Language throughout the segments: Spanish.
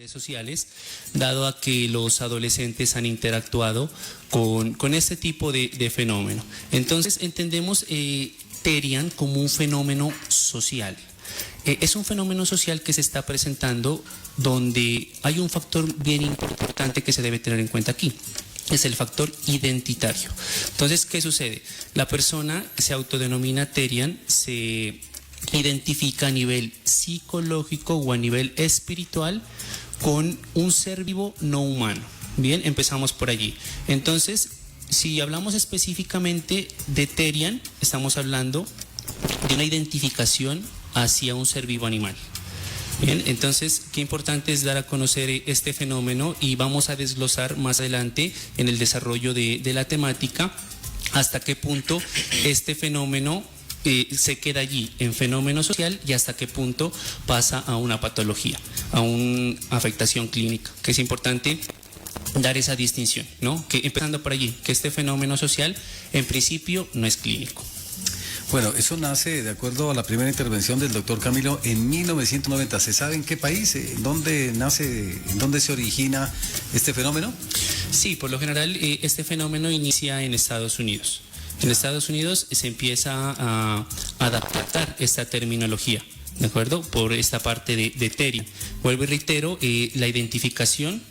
redes sociales, dado a que los adolescentes han interactuado con este tipo de fenómeno. Entonces entendemos Terian como un fenómeno social. Es un fenómeno social que se está presentando donde hay un factor bien importante que se debe tener en cuenta aquí. Es el factor identitario. Entonces, ¿qué sucede? La persona se autodenomina Terian, se identifica a nivel psicológico o a nivel espiritual con un ser vivo no humano. Bien, empezamos por allí. Entonces, si hablamos específicamente de Terian, estamos hablando de una identificación hacia un ser vivo animal. Bien, entonces, qué importante es dar a conocer este fenómeno y vamos a desglosar más adelante en el desarrollo de la temática hasta qué punto este fenómeno se queda allí en fenómeno social y hasta qué punto pasa a una patología, a una afectación clínica, que es importante dar esa distinción, ¿no? Que empezando por allí, que este fenómeno social en principio no es clínico. Bueno, eso nace, de acuerdo a la primera intervención del doctor Camilo, en 1990. ¿Se sabe en qué país, en dónde nace, en dónde se origina este fenómeno? Sí, por lo general este fenómeno inicia en Estados Unidos. En Estados Unidos se empieza a adaptar esta terminología, ¿de acuerdo? Por esta parte de Terian. Vuelvo y reitero, la identificación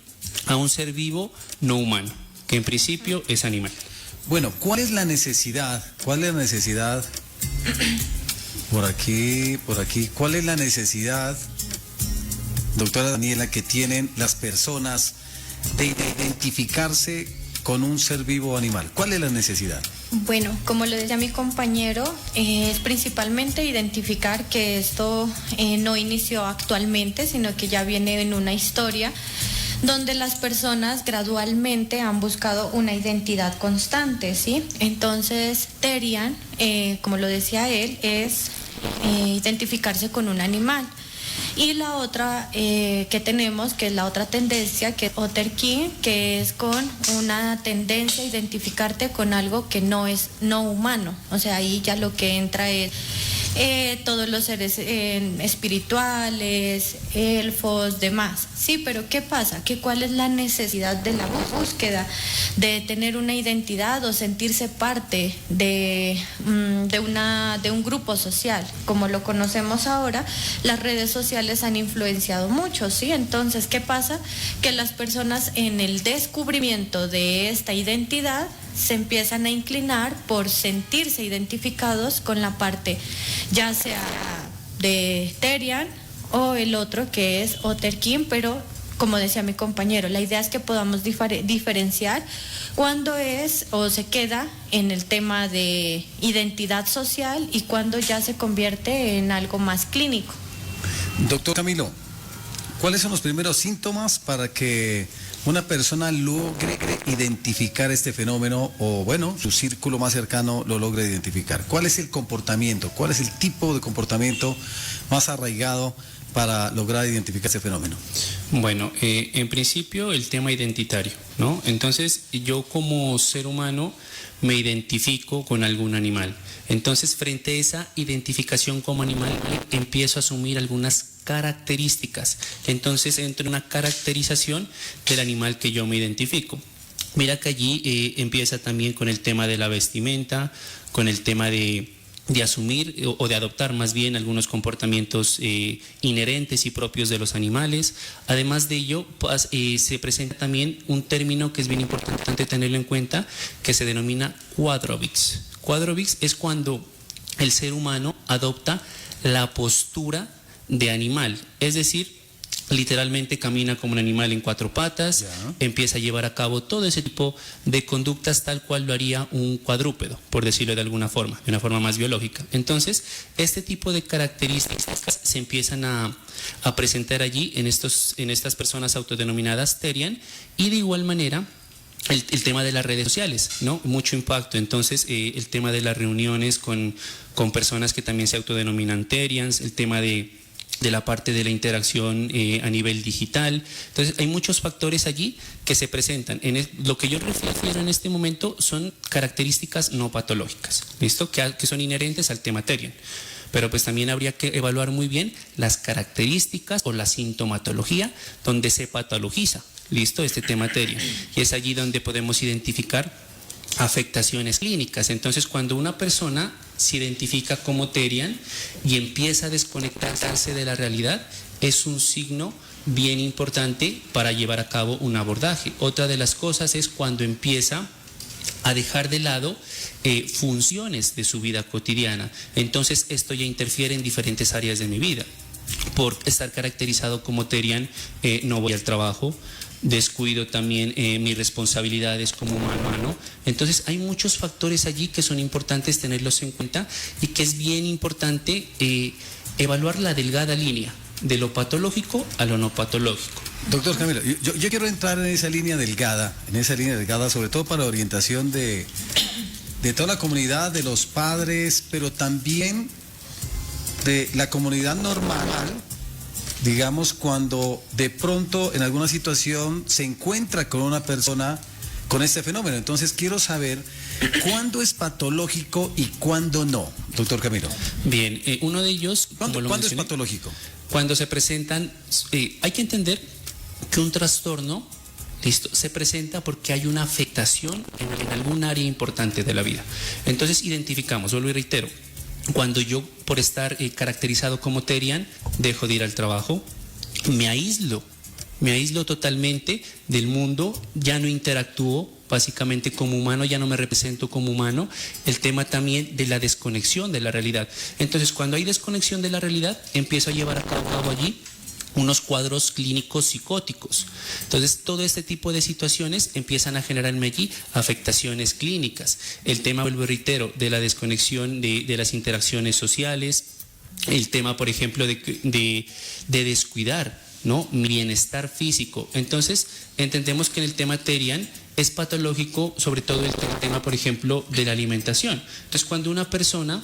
a un ser vivo no humano, que en principio es animal. Bueno, ¿cuál es la necesidad? Por aquí, ¿cuál es la necesidad, doctora Daniela, que tienen las personas de identificarse con un ser vivo animal? ¿Cuál es la necesidad? Bueno, como lo decía mi compañero, es principalmente identificar que esto no inició actualmente, sino que ya viene en una historia donde las personas gradualmente han buscado una identidad constante, ¿sí? Entonces, Terian, como lo decía él, es identificarse con un animal. Y la otra que tenemos, que es la otra tendencia, que es Otterkin, que es con una tendencia a identificarte con algo que no es no humano. O sea, ahí ya lo que entra es todos los seres espirituales, elfos, demás. Sí, pero ¿qué pasa? ¿Cuál es la necesidad de la búsqueda de tener una identidad o sentirse parte de un grupo social? Como lo conocemos ahora, las redes sociales han influenciado mucho, ¿sí? Entonces, ¿qué pasa? Que las personas en el descubrimiento de esta identidad se empiezan a inclinar por sentirse identificados con la parte ya sea de Terian o el otro que es Otterkin, pero como decía mi compañero, la idea es que podamos diferenciar cuando es o se queda en el tema de identidad social y cuando ya se convierte en algo más clínico. Doctor Camilo, ¿cuáles son los primeros síntomas para que una persona logre identificar este fenómeno o, bueno, su círculo más cercano lo logre identificar? ¿Cuál es el comportamiento? ¿Cuál es el tipo de comportamiento más arraigado para lograr identificar este fenómeno? Bueno, en principio el tema identitario, ¿no? Entonces yo como ser humano me identifico con algún animal. Entonces frente a esa identificación como animal empiezo a asumir algunas características. Entonces entro en una caracterización del animal que yo me identifico. Mira que allí empieza también con el tema de la vestimenta, con el tema de asumir o de adoptar más bien algunos comportamientos inherentes y propios de los animales. Además de ello, pues, se presenta también un término que es bien importante tenerlo en cuenta, que se denomina quadrobix. Quadrobix es cuando el ser humano adopta la postura de animal, es decir, literalmente camina como un animal en cuatro patas, empieza a llevar a cabo todo ese tipo de conductas tal cual lo haría un cuadrúpedo, por decirlo de alguna forma, de una forma más biológica. Entonces, este tipo de características se empiezan a presentar allí en estas personas autodenominadas Terian, y de igual manera el tema de las redes sociales, ¿no? Mucho impacto. Entonces, el tema de las reuniones con personas que también se autodenominan Terians, el tema de la parte de la interacción a nivel digital. Entonces hay muchos factores allí que se presentan. Lo que yo refiero en este momento son características no patológicas, ¿listo? Que son inherentes al tema Terian. pero pues también habría que evaluar muy bien las características o la sintomatología donde se patologiza, listo, este tema Therian. Y es allí donde podemos identificar afectaciones clínicas. Entonces, cuando una persona se identifica como Therian y empieza a desconectarse de la realidad, es un signo bien importante para llevar a cabo un abordaje. Otra de las cosas es cuando empieza a dejar de lado funciones de su vida cotidiana. Entonces esto ya interfiere en diferentes áreas de mi vida. Por estar caracterizado como Therian, no voy al trabajo, descuido también mis responsabilidades como humano. Entonces hay muchos factores allí que son importantes tenerlos en cuenta y que es bien importante evaluar la delgada línea de lo patológico a lo no patológico. Doctor Camilo, yo quiero entrar en esa línea delgada, sobre todo para orientación de toda la comunidad, de los padres, pero también de la comunidad normal, digamos, cuando de pronto en alguna situación se encuentra con una persona con este fenómeno. Entonces quiero saber cuándo es patológico y cuándo no, doctor Camilo. Bien, uno de ellos... ¿Cuándo es patológico? Cuando se presentan, hay que entender que un trastorno, listo, se presenta porque hay una afectación en algún área importante de la vida. Entonces identificamos, vuelvo y reitero, cuando yo por estar caracterizado como Therian, dejo de ir al trabajo, me aíslo totalmente del mundo, ya no interactúo básicamente como humano, ya no me represento como humano, el tema también de la desconexión de la realidad. Entonces, cuando hay desconexión de la realidad, empiezo a llevar a cabo allí unos cuadros clínicos psicóticos. Entonces, todo este tipo de situaciones empiezan a generarme allí afectaciones clínicas. El tema, vuelvo y reitero, de la desconexión de las interacciones sociales, el tema, por ejemplo, de descuidar, ¿no?, mi bienestar físico. Entonces, entendemos que en el tema Therian es patológico, sobre todo el tema, por ejemplo, de la alimentación. Entonces, cuando una persona,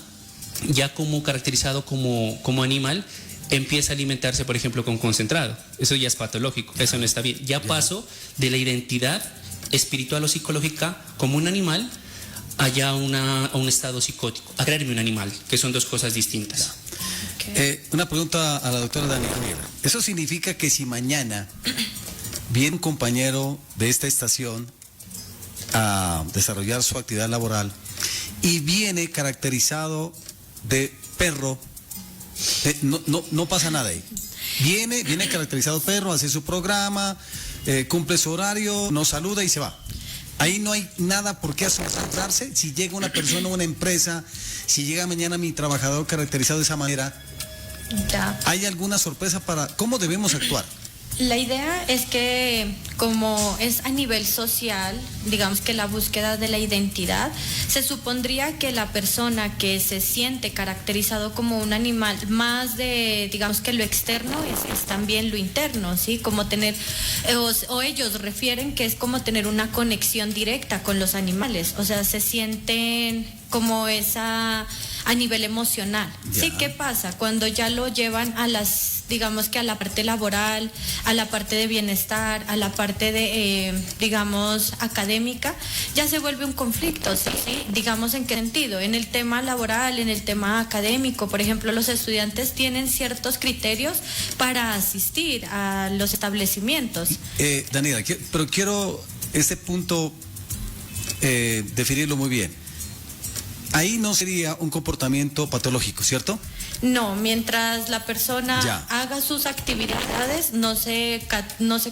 ya como caracterizado como animal, empieza a alimentarse, por ejemplo, con concentrado, eso ya es patológico, eso no está bien. Ya paso de la identidad espiritual o psicológica como un animal allá a un estado psicótico, a creerme un animal, que son dos cosas distintas. Una pregunta a la doctora Daniela. ¿Eso significa que si mañana viene un compañero de esta estación a desarrollar su actividad laboral y viene caracterizado de perro, no pasa nada ahí? Viene caracterizado perro, hace su programa, cumple su horario, nos saluda y se va. Ahí no hay nada por qué asombrarse si llega una persona, una empresa, si llega mañana mi trabajador caracterizado de esa manera. Ya. ¿Hay alguna sorpresa para cómo debemos actuar? La idea es que, como es a nivel social, digamos que la búsqueda de la identidad, se supondría que la persona que se siente caracterizado como un animal, más de, digamos que lo externo es también lo interno, ¿sí? Como tener, o ellos refieren que es como tener una conexión directa con los animales, o sea, se sienten como esa a nivel emocional. Ya. Sí, ¿qué pasa? Cuando ya lo llevan a digamos que a la parte laboral, a la parte de bienestar, a la parte de, digamos, académica, ya se vuelve un conflicto, ¿sí? Digamos, ¿en qué sentido? En el tema laboral, en el tema académico, por ejemplo, los estudiantes tienen ciertos criterios para asistir a los establecimientos. Daniela, pero quiero este punto definirlo muy bien. Ahí no sería un comportamiento patológico, ¿cierto? No, mientras la persona Ya. haga sus actividades no se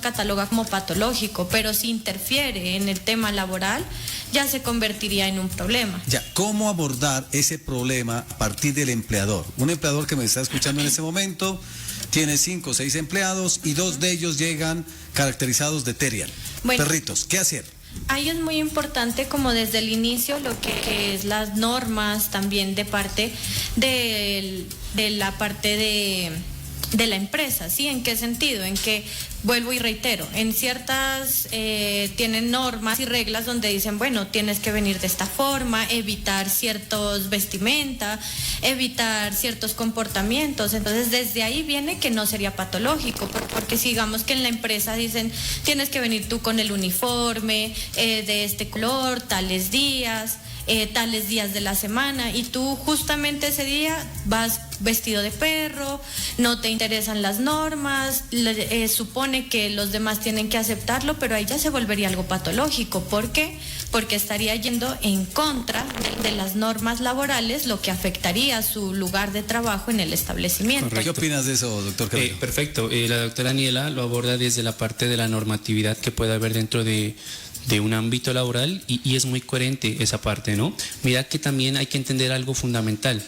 cataloga como patológico, pero si interfiere en el tema laboral ya se convertiría en un problema. Ya, ¿cómo abordar ese problema a partir del empleador? Un empleador que me está escuchando en este momento tiene 5 o 6 empleados y 2 de ellos llegan caracterizados de Therian. Bueno. Perritos, ¿qué hacer? Ahí es muy importante, como desde el inicio, lo que es las normas también de parte de la parte de la empresa, ¿sí? ¿En qué sentido? En que, vuelvo y reitero, en ciertas tienen normas y reglas donde dicen, bueno, tienes que venir de esta forma, evitar ciertos vestimenta, evitar ciertos comportamientos. Entonces, desde ahí viene que no sería patológico, porque si digamos que en la empresa dicen, tienes que venir tú con el uniforme de este color, tales días, tales días de la semana, y tú justamente ese día vas vestido de perro, no te interesan las normas, supone que los demás tienen que aceptarlo, pero ahí ya se volvería algo patológico. ¿Por qué? Porque estaría yendo en contra de las normas laborales, lo que afectaría su lugar de trabajo en el establecimiento. ¿Qué opinas de eso, doctor Camilo? Perfecto. La doctora Aniela lo aborda desde la parte de la normatividad que puede haber dentro de un ámbito laboral y es muy coherente esa parte, ¿no? Mira que también hay que entender algo fundamental.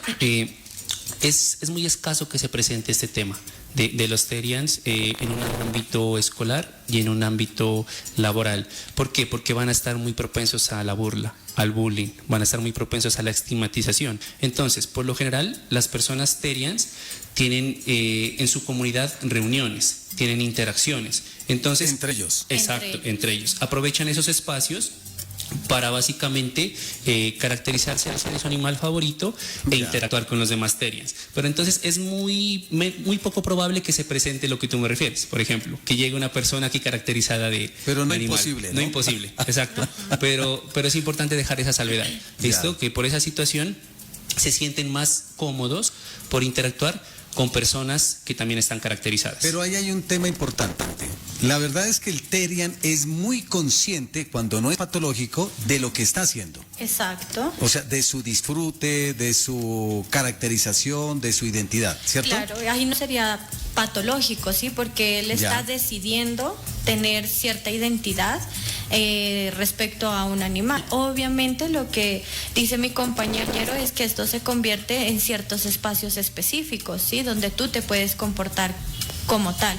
Es muy escaso que se presente este tema de los Terians en un ámbito escolar y en un ámbito laboral. ¿Por qué? Porque van a estar muy propensos a la burla, al bullying, van a estar muy propensos a la estigmatización. Entonces, por lo general, las personas Terians tienen en su comunidad reuniones, tienen interacciones. Entonces, entre ellos. Exacto, entre ellos. Aprovechan esos espacios para básicamente caracterizarse al ser su animal favorito e interactuar con los demás Terians. Pero entonces es muy poco probable que se presente lo que tú me refieres. Por ejemplo, que llegue una persona aquí caracterizada de pero no animal. Imposible, ¿no? No imposible, exacto. Pero es importante dejar esa salvedad. ¿Listo? Que por esa situación se sienten más cómodos por interactuar con personas que también están caracterizadas. Pero ahí hay un tema importante. La verdad es que el Terian es muy consciente, cuando no es patológico, de lo que está haciendo. Exacto. O sea, de su disfrute, de su caracterización, de su identidad, ¿cierto? Claro, ahí no sería patológico, ¿sí? Porque él está decidiendo tener cierta identidad respecto a un animal. Obviamente lo que dice mi compañero es que esto se convierte en ciertos espacios específicos, ¿sí? Donde tú te puedes comportar como tal.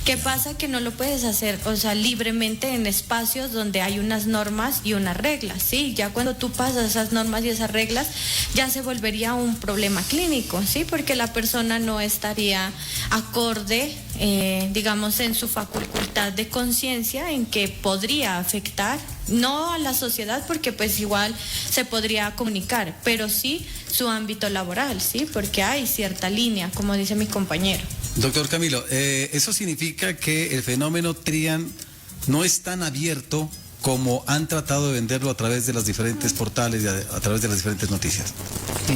¿Qué pasa? Que no lo puedes hacer, o sea, libremente en espacios donde hay unas normas y unas reglas, ¿sí? Ya cuando tú pasas esas normas y esas reglas, ya se volvería un problema clínico, ¿sí? Porque la persona no estaría acorde, digamos, en su facultad de conciencia, en que podría afectar, no a la sociedad, porque pues igual se podría comunicar, pero sí su ámbito laboral, ¿sí? Porque hay cierta línea, como dice mi compañero. Doctor Camilo, ¿eso significa que el fenómeno Terian no es tan abierto como han tratado de venderlo a través de los diferentes portales, a través de las diferentes noticias?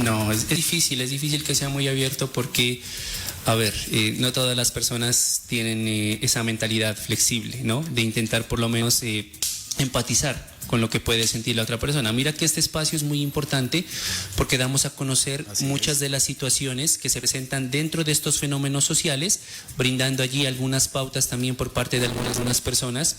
No, es difícil que sea muy abierto porque, a ver, no todas las personas tienen esa mentalidad flexible, ¿no? De intentar por lo menos empatizar con lo que puede sentir la otra persona. Mira que este espacio es muy importante porque damos a conocer muchas de las situaciones que se presentan dentro de estos fenómenos sociales, brindando allí algunas pautas también por parte de algunas personas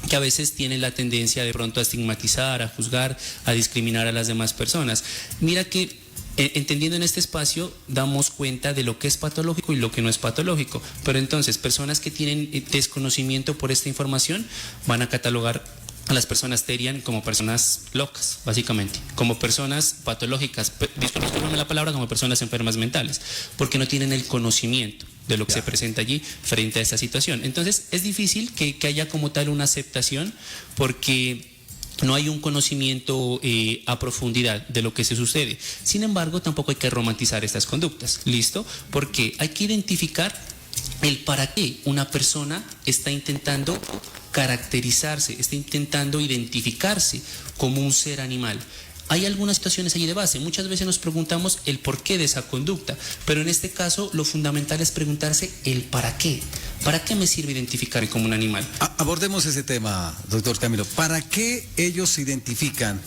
que a veces tienen la tendencia de pronto a estigmatizar, a juzgar, a discriminar a las demás personas. Mira que entendiendo en este espacio damos cuenta de lo que es patológico y lo que no es patológico, pero entonces personas que tienen desconocimiento por esta información van a catalogar a las Terian como personas locas, básicamente, como personas patológicas, discúlpame la palabra, como personas enfermas mentales, porque no tienen el conocimiento de lo que se presenta allí frente a esta situación. Entonces es difícil que haya como tal una aceptación porque no hay un conocimiento a profundidad de lo que se sucede. Sin embargo, tampoco hay que romantizar estas conductas, ¿listo? Porque hay que identificar el para qué una persona está intentando caracterizarse, está intentando identificarse como un ser animal. Hay algunas situaciones allí de base, muchas veces nos preguntamos el porqué de esa conducta, pero en este caso lo fundamental es preguntarse el para qué. ¿Para qué me sirve identificarme como un animal? Abordemos ese tema, doctor Camilo. ¿Para qué ellos se identifican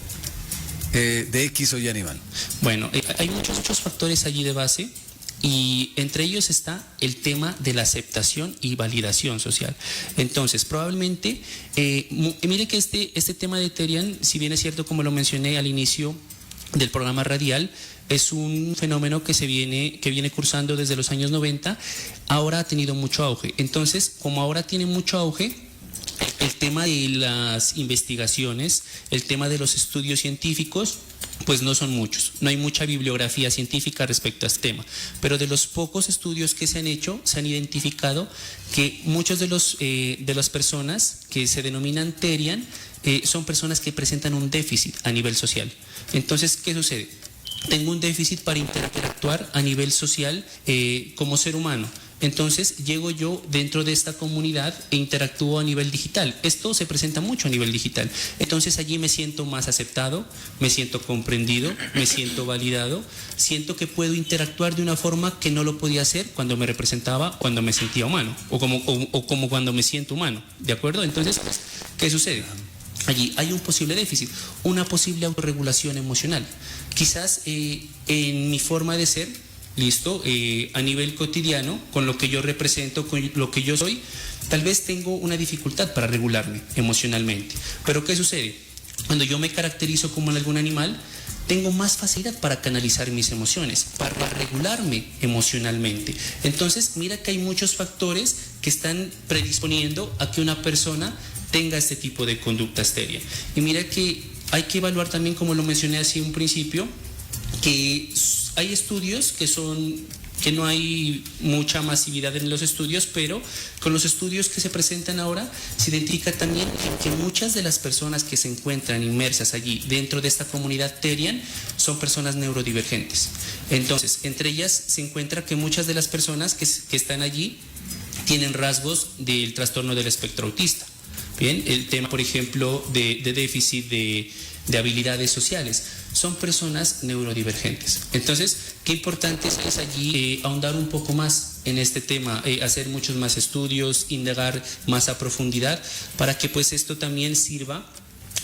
de X o Y animal? Bueno, hay muchos factores allí de base. Y entre ellos está el tema de la aceptación y validación social. Entonces, probablemente, mire que este tema de Terian, si bien es cierto, como lo mencioné al inicio del programa radial, es un fenómeno que viene cursando desde los años 90, ahora ha tenido mucho auge. Entonces, como ahora tiene mucho auge, el tema de las investigaciones, el tema de los estudios científicos, pues no son muchos, no hay mucha bibliografía científica respecto a este tema, pero de los pocos estudios que se han hecho, se han identificado que muchos de las personas que se denominan Terian son personas que presentan un déficit a nivel social. Entonces, ¿qué sucede? Tengo un déficit para interactuar a nivel social como ser humano. entonces llego yo dentro de esta comunidad e interactúo a nivel digital. Esto se presenta mucho a nivel digital. Entonces allí me siento más aceptado, me siento comprendido, me siento validado, siento que puedo interactuar de una forma que no lo podía hacer cuando me representaba, cuando me sentía humano, o como cuando me siento humano, ¿de acuerdo? Entonces, ¿qué sucede? Allí hay un posible déficit, una posible autorregulación emocional. Quizás en mi forma de ser, listo, a nivel cotidiano, con lo que yo represento, con lo que yo soy, tal vez tengo una dificultad para regularme emocionalmente. Pero ¿qué sucede? Cuando yo me caracterizo como algún animal, tengo más facilidad para canalizar mis emociones, para regularme emocionalmente. Entonces, mira que hay muchos factores que están predisponiendo a que una persona tenga este tipo de conducta estérea. Y mira que hay que evaluar también, como lo mencioné hace un principio, que hay estudios que no hay mucha masividad en los estudios, pero con los estudios que se presentan ahora se identifica también que muchas de las personas que se encuentran inmersas allí dentro de esta comunidad terian son personas neurodivergentes. Entonces, entre ellas se encuentra que muchas de las personas que están allí tienen rasgos del trastorno del espectro autista. Bien, el tema, por ejemplo, de déficit de habilidades sociales, son personas neurodivergentes. Entonces, qué importante es allí ahondar un poco más en este tema, hacer muchos más estudios, indagar más a profundidad, para que pues esto también sirva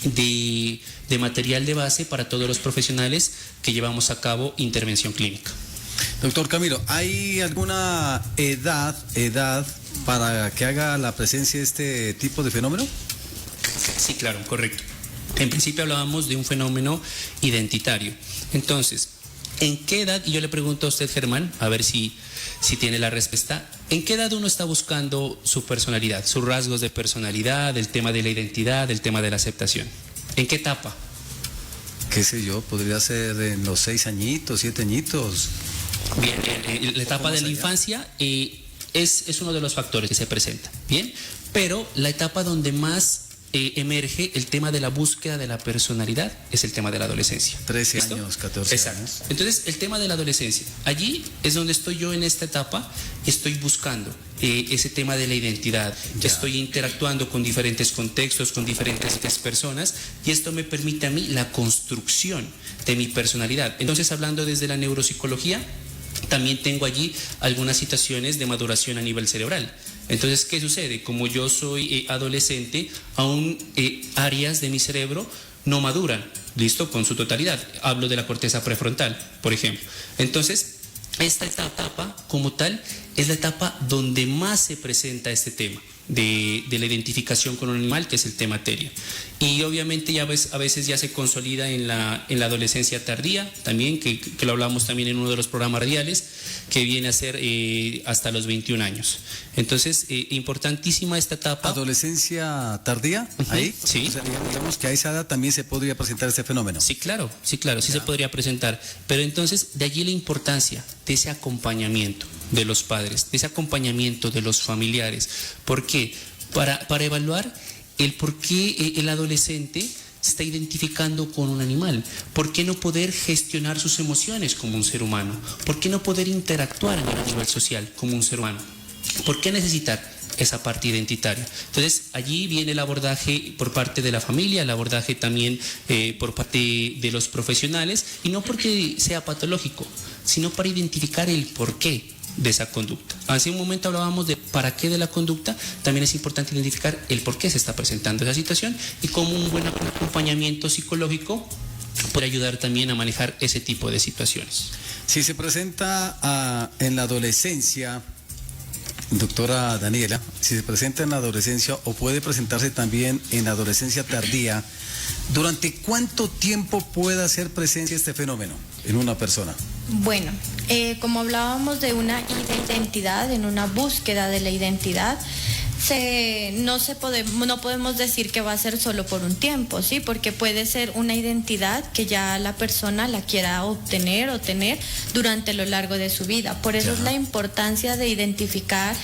de material de base para todos los profesionales que llevamos a cabo intervención clínica. Doctor Camilo, ¿hay alguna edad para que haga la presencia de este tipo de fenómeno? Sí, claro, correcto. En principio hablábamos de un fenómeno identitario. Entonces, ¿en qué edad? Y yo le pregunto a usted, Germán, a ver si tiene la respuesta. ¿En qué edad uno está buscando su personalidad, sus rasgos de personalidad, el tema de la identidad, el tema de la aceptación? ¿En qué etapa? Qué sé yo, podría ser en los 6 añitos, 7 añitos. Bien, la etapa de la infancia es uno de los factores que se presenta, ¿bien? Pero la etapa donde más emerge el tema de la búsqueda de la personalidad es el tema de la adolescencia. 13 ¿Listo? años, 14 Exacto. años. Entonces, el tema de la adolescencia, allí es donde estoy yo en esta etapa, estoy buscando ese tema de la identidad, estoy interactuando con diferentes contextos, con diferentes personas, y esto me permite a mí la construcción de mi personalidad. Entonces, hablando desde la neuropsicología, también tengo allí algunas situaciones de maduración a nivel cerebral. Entonces, ¿qué sucede? Como yo soy adolescente, aún áreas de mi cerebro no maduran, ¿listo? Con su totalidad. Hablo de la corteza prefrontal, por ejemplo. Entonces, esta etapa como tal es la etapa donde más se presenta este tema de la identificación con un animal, que es el tema teria. Y obviamente ya a veces ya se consolida en la adolescencia tardía, también, que lo hablamos también en uno de los programas radiales, que viene a ser hasta los 21 años. Entonces, importantísima esta etapa. ¿Adolescencia tardía? ¿Ahí? Sí. O sea, digamos que a esa edad también se podría presentar este fenómeno. Sí, claro, sí se podría presentar. Pero entonces, de allí la importancia de ese acompañamiento de los padres, de ese acompañamiento de los familiares. ¿Por qué? Para evaluar el por qué el adolescente se está identificando con un animal. ¿Por qué no poder gestionar sus emociones como un ser humano? ¿Por qué no poder interactuar a nivel social como un ser humano? ¿Por qué necesitar esa parte identitaria? Entonces, allí viene el abordaje por parte de la familia, el abordaje también por parte de los profesionales, y no porque sea patológico, sino para identificar el porqué de esa conducta. Hace un momento hablábamos de para qué de la conducta, también es importante identificar el por qué se está presentando esa situación y cómo un buen acompañamiento psicológico puede ayudar también a manejar ese tipo de situaciones. Si se presenta en la adolescencia, doctora Daniela, si se presenta en la adolescencia o puede presentarse también en la adolescencia tardía, ¿durante cuánto tiempo puede hacer presencia este fenómeno en una persona? Bueno, como hablábamos de una identidad, en una búsqueda de la identidad, no podemos decir que va a ser solo por un tiempo, ¿sí? Porque puede ser una identidad que ya la persona la quiera obtener o tener durante lo largo de su vida. Por eso es la importancia de identificar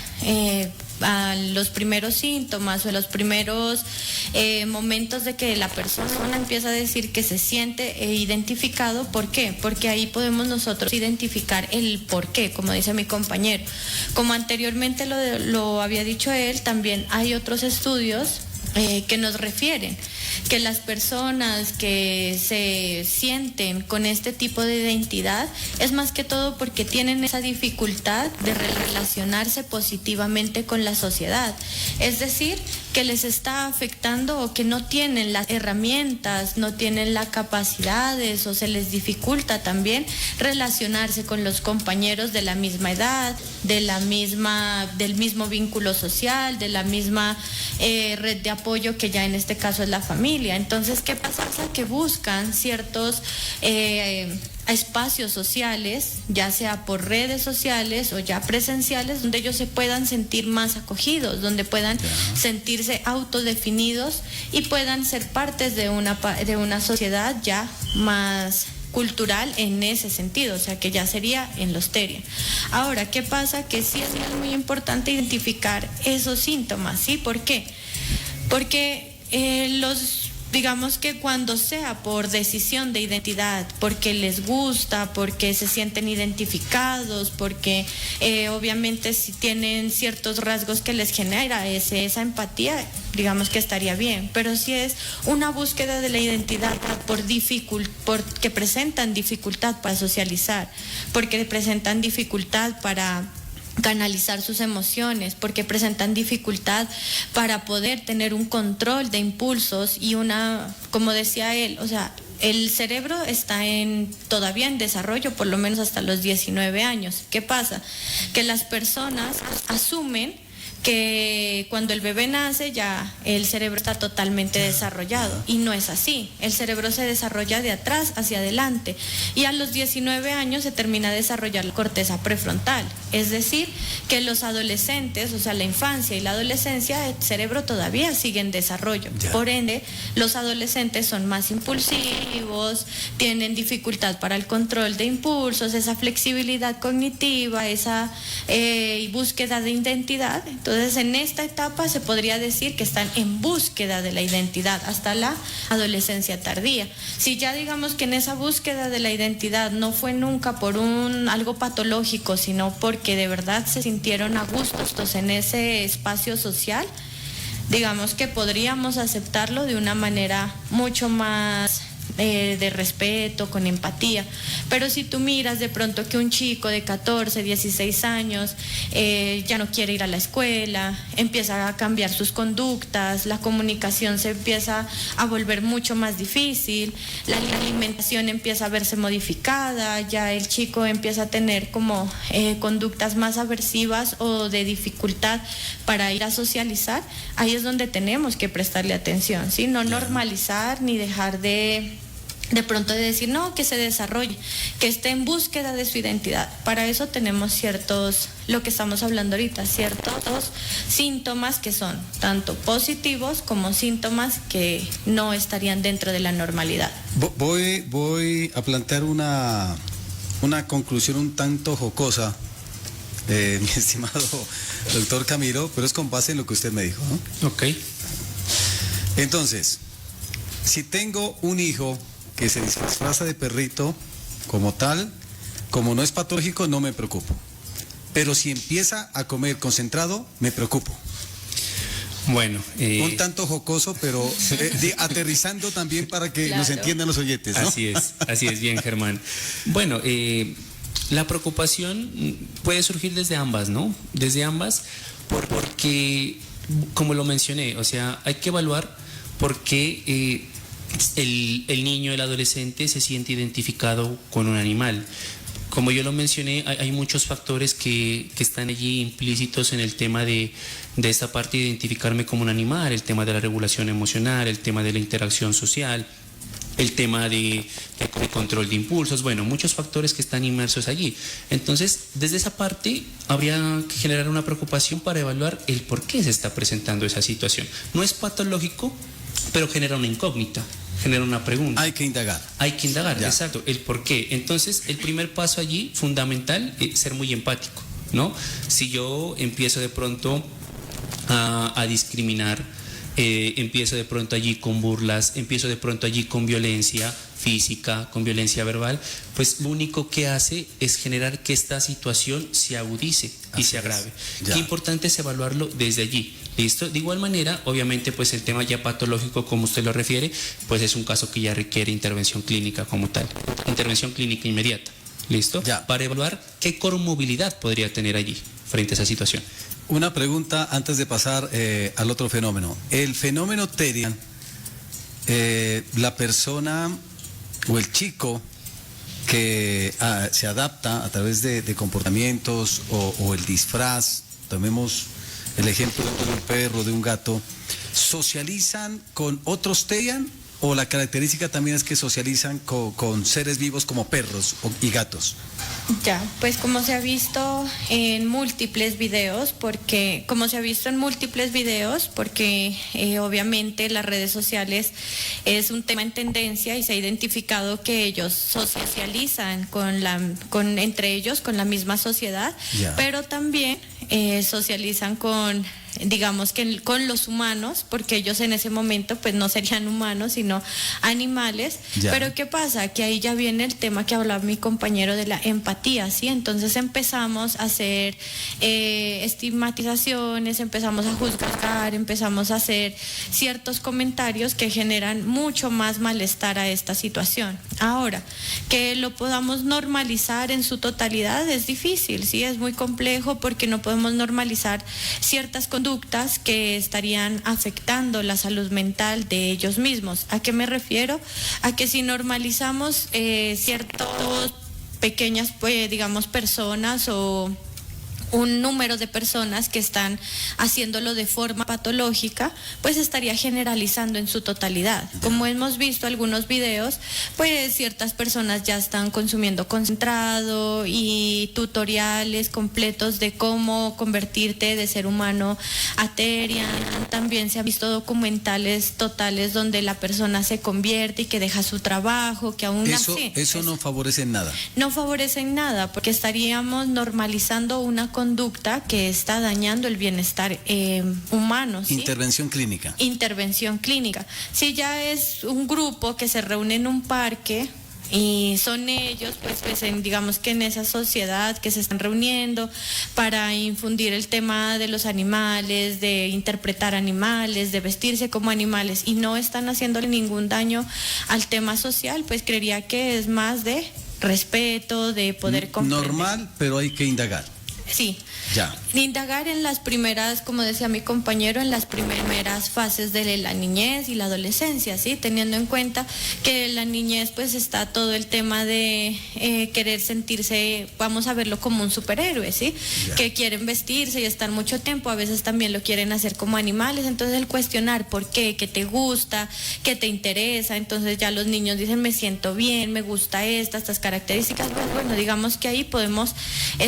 a los primeros síntomas o a los primeros momentos de que la persona empieza a decir que se siente identificado. ¿Por qué? Porque ahí podemos nosotros identificar el por qué, como dice mi compañero. Como anteriormente lo había dicho él, también hay otros estudios que nos refieren que las personas que se sienten con este tipo de identidad es más que todo porque tienen esa dificultad de relacionarse positivamente con la sociedad. Es decir, que les está afectando o que no tienen las herramientas, no tienen las capacidades o se les dificulta también relacionarse con los compañeros de la misma edad, del mismo vínculo social, de la misma red de apoyo que ya en este caso es la familia. Entonces, ¿qué pasa? Que buscan ciertos espacios sociales, ya sea por redes sociales o ya presenciales, donde ellos se puedan sentir más acogidos, donde puedan sentirse autodefinidos y puedan ser partes de una sociedad ya más cultural en ese sentido, o sea que ya sería en los TERIA. Ahora, ¿qué pasa? Que sí es muy importante identificar esos síntomas, ¿sí? ¿Por qué? Porque digamos que cuando sea por decisión de identidad, porque les gusta, porque se sienten identificados, porque obviamente si tienen ciertos rasgos que les genera esa empatía, digamos que estaría bien. Pero si es una búsqueda de la identidad porque presentan dificultad para socializar, porque presentan dificultad para canalizar sus emociones, porque presentan dificultad para poder tener un control de impulsos y como decía él, o sea, el cerebro está todavía en desarrollo, por lo menos hasta los 19 años. ¿Qué pasa? Que las personas asumen que cuando el bebé nace ya el cerebro está totalmente desarrollado y no es así. El cerebro se desarrolla de atrás hacia adelante y a los 19 años se termina de desarrollar la corteza prefrontal. Es decir, que los adolescentes, o sea, la infancia y la adolescencia, el cerebro todavía sigue en desarrollo. Por ende, los adolescentes son más impulsivos, tienen dificultad para el control de impulsos, esa flexibilidad cognitiva, esa búsqueda de identidad. Entonces, en esta etapa se podría decir que están en búsqueda de la identidad hasta la adolescencia tardía. Si ya digamos que en esa búsqueda de la identidad no fue nunca por algo patológico, sino porque de verdad se sintieron a gustos en ese espacio social, digamos que podríamos aceptarlo de una manera mucho más de respeto, con empatía. Pero si tú miras de pronto que un chico de 14, 16 años ya no quiere ir a la escuela, empieza a cambiar sus conductas, la comunicación se empieza a volver mucho más difícil, la alimentación empieza a verse modificada, ya el chico empieza a tener como conductas más aversivas o de dificultad para ir a socializar, ahí es donde tenemos que prestarle atención, ¿sí? No normalizar ni dejar de pronto de decir, no, que se desarrolle, que esté en búsqueda de su identidad. Para eso tenemos lo que estamos hablando ahorita, ciertos síntomas que son tanto positivos como síntomas que no estarían dentro de la normalidad. Voy a plantear una conclusión un tanto jocosa, mi estimado doctor Camilo, pero es con base en lo que usted me dijo, ¿no? Ok. Entonces, si tengo un hijo que se disfraza de perrito como tal, como no es patológico, no me preocupo. Pero si empieza a comer concentrado, me preocupo. Bueno, un tanto jocoso, pero aterrizando también para que nos entiendan los oyentes, ¿no? Así es bien, Germán. Bueno, la preocupación puede surgir desde ambas, ¿no? Desde ambas, porque, como lo mencioné, o sea, hay que evaluar por qué el niño, el adolescente se siente identificado con un animal. Como yo lo mencioné, hay muchos factores que están allí implícitos en el tema de esta parte de identificarme como un animal, el tema de la regulación emocional, el tema de la interacción social, el tema de control de impulsos, bueno, muchos factores que están inmersos allí. Entonces, desde esa parte habría que generar una preocupación para evaluar el por qué se está presentando esa situación. No es patológico, pero genera una incógnita, genera una pregunta. Hay que indagar. Hay que indagar, Ya. exacto, el por qué. Entonces, el primer paso allí, fundamental, es ser muy empático, ¿no? Si yo empiezo de pronto a discriminar, empiezo de pronto allí con burlas, empiezo de pronto allí con violencia física, con violencia verbal, pues lo único que hace es generar que esta situación se agudice y se agrave. Qué importante es evaluarlo desde allí, ¿listo? De igual manera, obviamente, pues el tema ya patológico, como usted lo refiere, pues es un caso que ya requiere intervención clínica como tal, intervención clínica inmediata, ¿listo? Ya. Para evaluar qué comorbilidad podría tener allí frente a esa situación. Una pregunta antes de pasar al otro fenómeno. El fenómeno Therian, la persona o el chico que se adapta a través de comportamientos o el disfraz, tomemos el ejemplo de un perro, de un gato, ¿socializan con otros Therian o la característica también es que socializan con seres vivos como perros y gatos? Ya, pues como se ha visto en múltiples videos, porque obviamente las redes sociales es un tema en tendencia y se ha identificado que ellos socializan entre ellos, con la misma sociedad, pero también socializan con, digamos que con los humanos, porque ellos en ese momento pues no serían humanos sino animales. Pero ¿qué pasa? Que ahí ya viene el tema que hablaba mi compañero de la empatía, ¿sí? Entonces empezamos a hacer estigmatizaciones, empezamos a juzgar, empezamos a hacer ciertos comentarios que generan mucho más malestar a esta situación. Ahora, que lo podamos normalizar en su totalidad es difícil, ¿sí? Es muy complejo porque no podemos normalizar ciertas conductas que estarían afectando la salud mental de ellos mismos. ¿A qué me refiero? A que si normalizamos ciertas pequeñas, digamos, personas o un número de personas que están haciéndolo de forma patológica, pues estaría generalizando en su totalidad. Como hemos visto algunos videos, pues ciertas personas ya están consumiendo concentrado y tutoriales completos de cómo convertirte de ser humano a Therian. También se han visto documentales totales donde la persona se convierte y que deja su trabajo, que aún así... Eso no favorece en nada. No favorece en nada, porque estaríamos normalizando una conducta que está dañando el bienestar humano, ¿sí? Intervención clínica. Intervención clínica. Si ya es un grupo que se reúne en un parque y son ellos, digamos que en esa sociedad que se están reuniendo para infundir el tema de los animales, de interpretar animales, de vestirse como animales y no están haciéndole ningún daño al tema social, pues creería que es más de respeto, de poder comprender. Normal, pero hay que indagar. Sí. Ya. Indagar en las primeras, como decía mi compañero, en las primeras fases de la niñez y la adolescencia, ¿sí? Teniendo en cuenta que en la niñez pues está todo el tema de querer sentirse, vamos a verlo como un superhéroe, ¿sí? Ya. Que quieren vestirse y estar mucho tiempo, a veces también lo quieren hacer como animales, entonces el cuestionar por qué te gusta, qué te interesa, entonces ya los niños dicen me siento bien, me gusta estas características, pues bueno, digamos que ahí podemos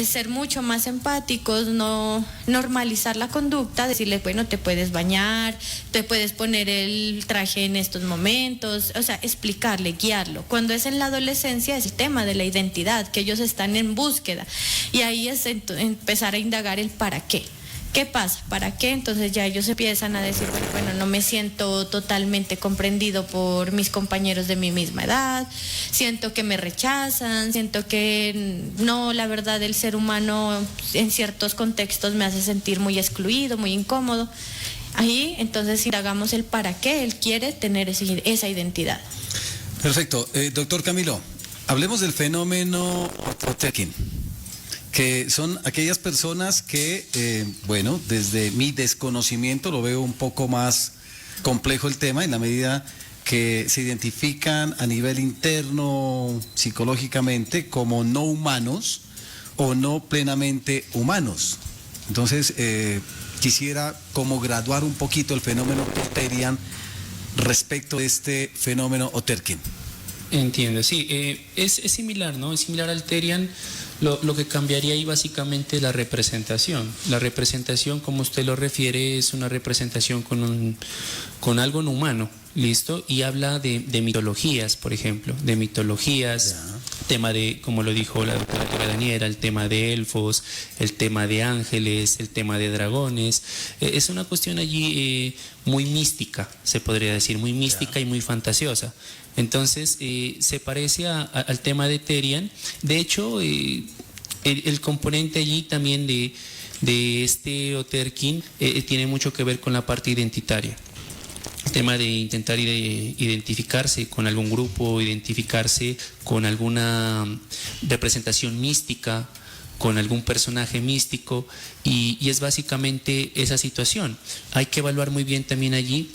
ser mucho más empáticos, no normalizar la conducta, decirle, bueno, te puedes bañar, te puedes poner el traje en estos momentos, o sea, explicarle, guiarlo. Cuando es en la adolescencia es el tema de la identidad, que ellos están en búsqueda, y ahí es empezar a indagar el para qué. ¿Qué pasa? ¿Para qué? Entonces ya ellos empiezan a decir, bueno, no me siento totalmente comprendido por mis compañeros de mi misma edad, siento que me rechazan, siento que no, la verdad el ser humano en ciertos contextos me hace sentir muy excluido, muy incómodo. Ahí entonces indagamos el para qué él quiere tener esa identidad. Perfecto. Doctor Camilo, hablemos del fenómeno Otekín, que son aquellas personas que, bueno, desde mi desconocimiento lo veo un poco más complejo el tema en la medida que se identifican a nivel interno psicológicamente como no humanos o no plenamente humanos. Entonces, quisiera como graduar un poquito el fenómeno Therian respecto de este fenómeno Otekín. Entiendo, sí, es similar, ¿no? Es similar al Therian. Lo que cambiaría ahí básicamente es la representación. La representación, como usted lo refiere, es una representación con algo no humano, ¿listo? Y habla de mitologías, por ejemplo, de mitologías tema de, como lo dijo la doctora Daniela, el tema de elfos, el tema de ángeles, el tema de dragones. Es una cuestión allí muy mística, se podría decir, muy mística y muy fantasiosa. Entonces, se parece al tema de Terian. De hecho, el componente allí también de este Oterkin tiene mucho que ver con la parte identitaria. El tema de intentar identificarse con algún grupo, identificarse con alguna representación mística, con algún personaje místico, y es básicamente esa situación. Hay que evaluar muy bien también allí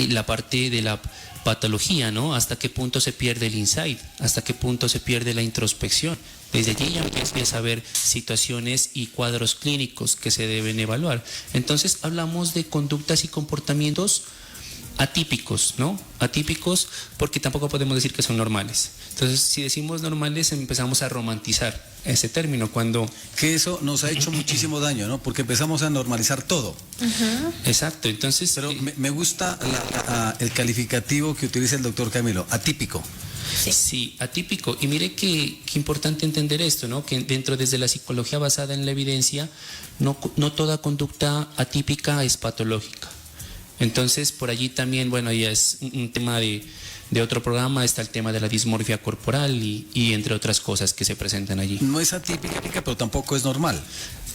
la parte de la patología, ¿no? Hasta qué punto se pierde el insight, hasta qué punto se pierde la introspección. Desde allí ya empieza a haber situaciones y cuadros clínicos que se deben evaluar. Entonces hablamos de conductas y comportamientos atípicos, ¿no? Atípicos porque tampoco podemos decir que son normales. Entonces, si decimos normales, empezamos a romantizar ese término cuando... Que eso nos ha hecho muchísimo daño, ¿no? Porque empezamos a normalizar todo. Exacto, entonces... Pero me gusta el calificativo que utiliza el doctor Camilo, atípico. Sí, atípico. Y mire que importante entender esto, ¿no? Que dentro desde la psicología basada en la evidencia, no toda conducta atípica es patológica. Entonces, por allí también, bueno, ya es un tema de otro programa, está el tema de la dismorfia corporal y entre otras cosas que se presentan allí. No es atípica, pero tampoco es normal.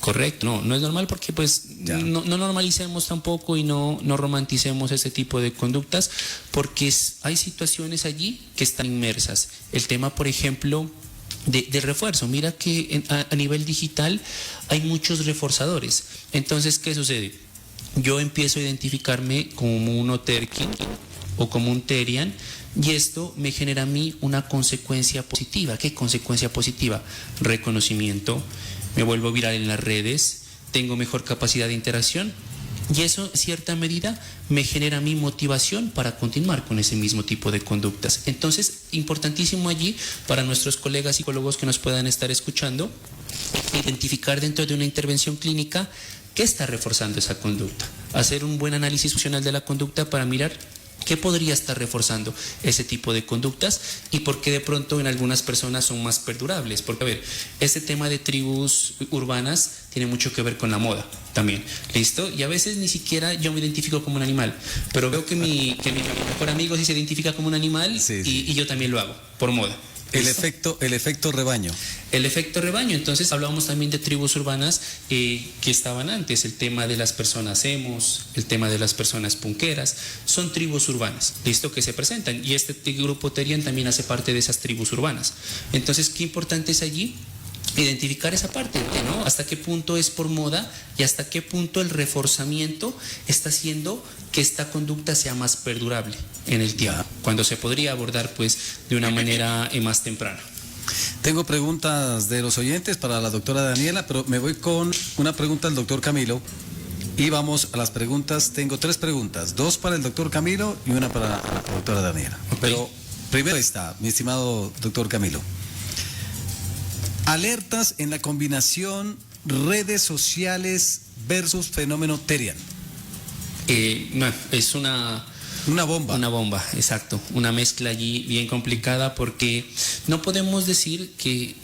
Correcto, no es normal porque pues no normalicemos tampoco y no romanticemos ese tipo de conductas, porque hay situaciones allí que están inmersas. El tema, por ejemplo, de refuerzo. Mira que a nivel digital hay muchos reforzadores. Entonces, ¿qué sucede? Yo empiezo a identificarme como un Oterkin o como un Terian, y esto me genera a mí una consecuencia positiva. ¿Qué consecuencia positiva? Reconocimiento, me vuelvo viral en las redes, tengo mejor capacidad de interacción, y eso en cierta medida me genera a mí motivación para continuar con ese mismo tipo de conductas. Entonces, importantísimo allí para nuestros colegas psicólogos que nos puedan estar escuchando, identificar dentro de una intervención clínica qué está reforzando esa conducta, hacer un buen análisis funcional de la conducta para mirar qué podría estar reforzando ese tipo de conductas y por qué de pronto en algunas personas son más perdurables. Porque, a ver, este tema de tribus urbanas tiene mucho que ver con la moda también, ¿listo? Y a veces ni siquiera yo me identifico como un animal, pero veo que mi mejor amigo sí se identifica como un animal, sí. Y yo también lo hago, por moda. El efecto rebaño. El efecto rebaño. Entonces hablábamos también de tribus urbanas que estaban antes, el tema de las personas emos, el tema de las personas punqueras, son tribus urbanas, listo, que se presentan, y este grupo Terian también hace parte de esas tribus urbanas. Entonces, qué importante es allí identificar esa parte, ¿no? Hasta qué punto es por moda y hasta qué punto el reforzamiento está haciendo que esta conducta sea más perdurable en el tiempo, cuando se podría abordar pues de una manera más temprana. Tengo preguntas de los oyentes para la doctora Daniela, pero me voy con una pregunta del doctor Camilo y vamos a las preguntas. Tengo 3 preguntas, 2 para el doctor Camilo y una para la doctora Daniela. Okay. Pero primero está, mi estimado doctor Camilo. Alertas en la combinación redes sociales versus fenómeno Terian. No, es una bomba. Una bomba, exacto. Una mezcla allí bien complicada porque no podemos decir que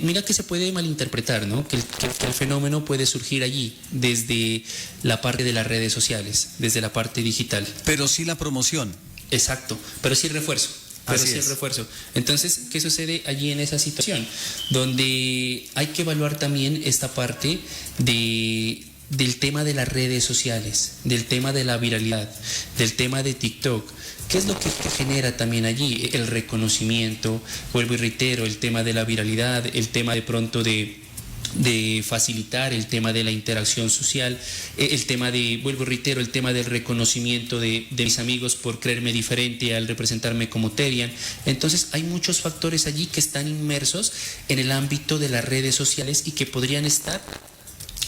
mira que se puede malinterpretar, ¿no? Que el fenómeno puede surgir allí desde la parte de las redes sociales, desde la parte digital. Pero sí la promoción. Exacto, pero sí el refuerzo. Pero sí el refuerzo. Entonces, ¿qué sucede allí en esa situación? Donde hay que evaluar también esta parte del tema de las redes sociales, del tema de la viralidad, del tema de TikTok. ¿Qué es lo que genera también allí? El reconocimiento, vuelvo y reitero, el tema de la viralidad, el tema de pronto de facilitar el tema de la interacción social, el tema de, vuelvo y reitero, el tema del reconocimiento de mis amigos por creerme diferente al representarme como Terian. Entonces hay muchos factores allí que están inmersos en el ámbito de las redes sociales y que podrían estar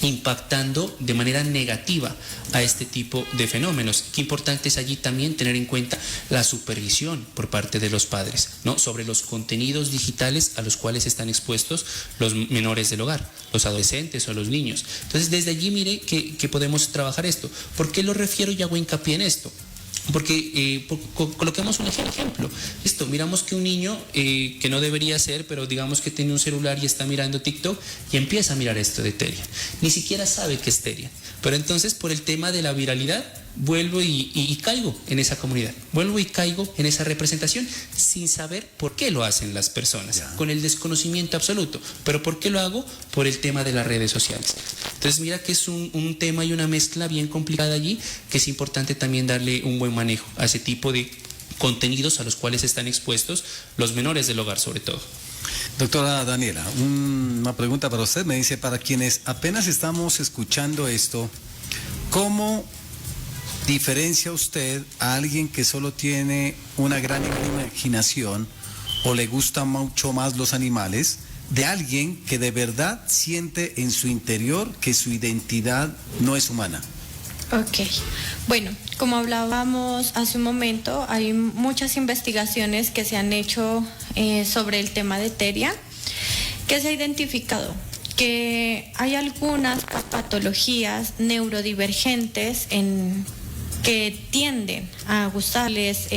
impactando de manera negativa a este tipo de fenómenos. Qué importante es allí también tener en cuenta la supervisión por parte de los padres, ¿no? Sobre los contenidos digitales a los cuales están expuestos los menores del hogar, los adolescentes o los niños. Entonces, desde allí mire que podemos trabajar esto. ¿Por qué lo refiero y hago hincapié en esto? Porque coloquemos un ejemplo. Esto, miramos que un niño que no debería ser, pero digamos que tiene un celular y está mirando TikTok y empieza a mirar esto de Terian. Ni siquiera sabe que es Terian. Pero entonces, por el tema de la viralidad, vuelvo y caigo en esa comunidad, vuelvo y caigo en esa representación sin saber por qué lo hacen las personas, con el desconocimiento absoluto. ¿Pero por qué lo hago? Por el tema de las redes sociales. Entonces mira que es un tema y una mezcla bien complicada allí, que es importante también darle un buen manejo a ese tipo de contenidos a los cuales están expuestos los menores del hogar sobre todo. Doctora Daniela, una pregunta para usted. Me dice, para quienes apenas estamos escuchando esto, ¿cómo diferencia usted a alguien que solo tiene una gran imaginación o le gustan mucho más los animales de alguien que de verdad siente en su interior que su identidad no es humana? Ok, bueno, como hablábamos hace un momento, hay muchas investigaciones que se han hecho sobre el tema de Terian, que se ha identificado que hay algunas patologías neurodivergentes que tienden a gustarles